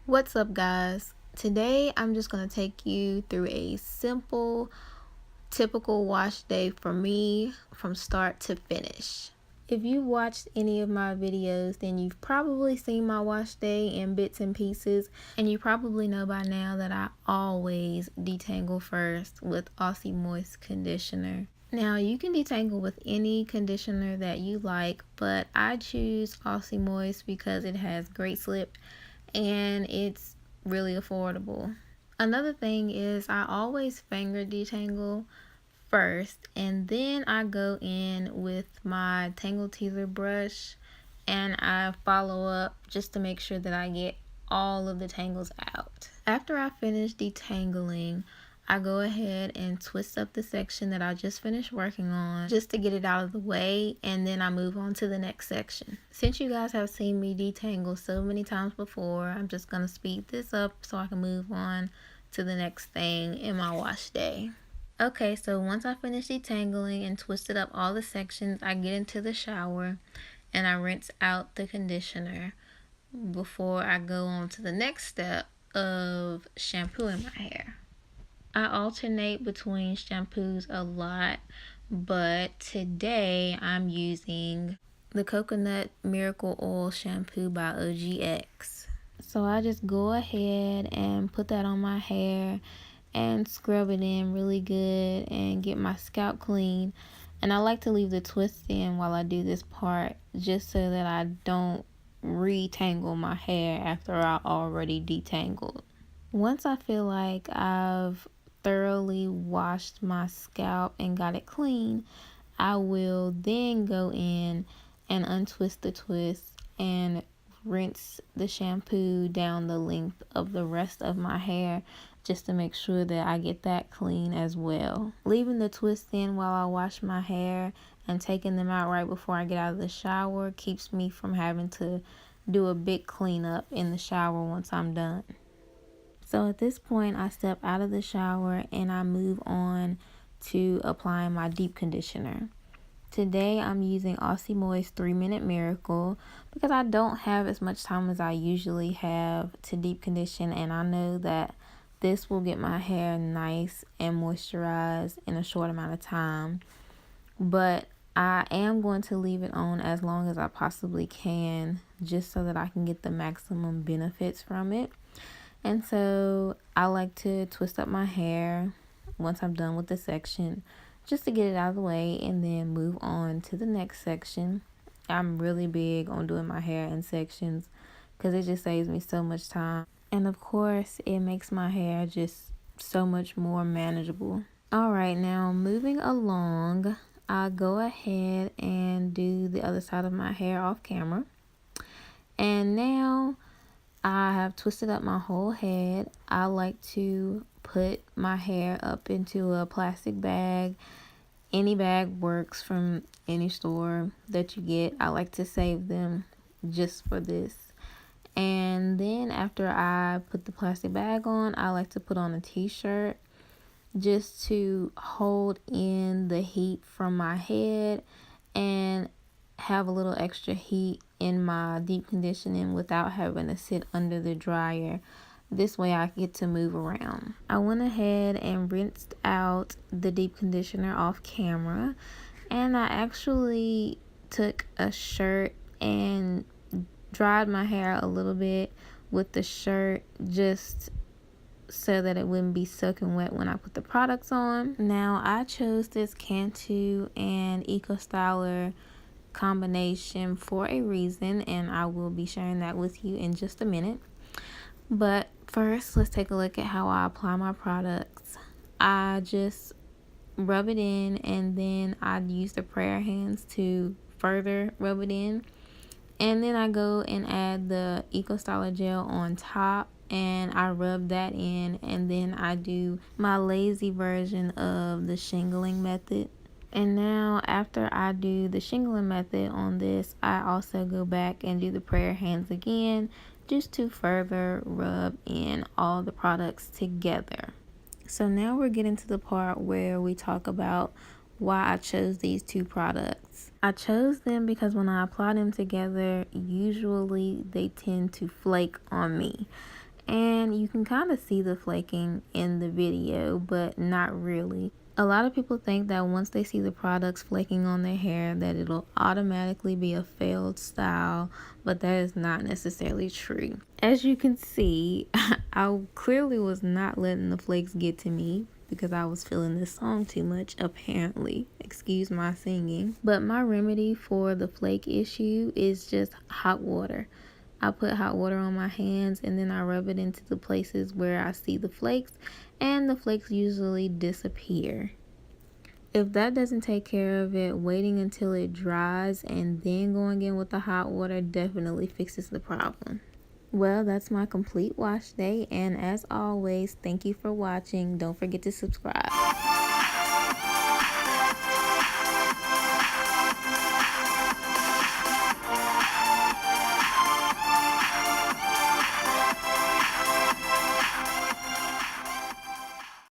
What's up, guys? Today I'm just going to take you through a simple, typical wash day for me from start to finish. If you watched any of my videos, then you've probably seen my wash day in bits and pieces, and you probably know by now that I always detangle first with Aussie Moist conditioner. Now, you can detangle with any conditioner that you like, but I choose Aussie Moist because it has great slip and it's really affordable. Another thing is I always finger detangle first, and then I go in with my Tangle Teezer brush and I follow up just to make sure that I get all of the tangles out. After I finish detangling, I go ahead and twist up the section that I just finished working on just to get it out of the way, and then I move on to the next section. Since you guys have seen me detangle so many times before, I'm just going to speed this up so I can move on to the next thing in my wash day. Okay, so once I finish detangling and twisted up all the sections, I get into the shower and I rinse out the conditioner before I go on to the next step of shampooing my hair. I alternate between shampoos a lot, but today I'm using the Coconut Miracle Oil Shampoo by OGX. So I just go ahead and put that on my hair and scrub it in really good and get my scalp clean. And I like to leave the twist in while I do this part just so that I don't retangle my hair after I already detangled. Once I feel like I've thoroughly washed my scalp and got it clean, I will then go in and untwist the twist and rinse the shampoo down the length of the rest of my hair just to make sure that I get that clean as well. Leaving the twist in while I wash my hair and taking them out right before I get out of the shower keeps me from having to do a big cleanup in the shower once I'm done. So at this point, I step out of the shower and I move on to applying my deep conditioner. Today I'm using Aussie Moist 3-Minute Miracle because I don't have as much time as I usually have to deep condition, and I know that this will get my hair nice and moisturized in a short amount of time. But I am going to leave it on as long as I possibly can just so that I can get the maximum benefits from it. And so I like to twist up my hair once I'm done with the section just to get it out of the way and then move on to the next section. I'm really big on doing my hair in sections because it just saves me so much time. And of course, it makes my hair just so much more manageable. All right, now moving along, I'll go ahead and do the other side of my hair off camera. And now I have twisted up my whole head. I like to put my hair up into a plastic bag. Any bag works from any store that you get. I like to save them just for this. And then after I put the plastic bag on, I like to put on a t-shirt just to hold in the heat from my head and have a little extra heat in my deep conditioning without having to sit under the dryer. This way I get to move around. I went ahead and rinsed out the deep conditioner off camera, and I actually took a shirt and dried my hair a little bit with the shirt just so that it wouldn't be soaking wet when I put the products on. Now I chose this Cantu and Eco Styler combination for a reason, and I will be sharing that with you in just a minute. But first, let's take a look at how I apply my products. I just rub it in, and then I use the prayer hands to further rub it in. And then I go and add the Eco Styler gel on top, and I rub that in, and then I do my lazy version of the shingling method. And now after I do the shingling method on this, I also go back and do the prayer hands again just to further rub in all the products together. So now we're getting to the part where we talk about why I chose these two products. I chose them because when I apply them together, usually they tend to flake on me. And you can kind of see the flaking in the video, but not really. A lot of people think that once they see the products flaking on their hair that it'll automatically be a failed style, but that is not necessarily true. As you can see, I clearly was not letting the flakes get to me because I was feeling this song too much, apparently. Excuse my singing. But my remedy for the flake issue is just hot water. I put hot water on my hands and then I rub it into the places where I see the flakes, and the flakes usually disappear. If that doesn't take care of it, waiting until it dries and then going in with the hot water definitely fixes the problem. Well, that's my complete wash day, and as always, thank you for watching. Don't forget to subscribe.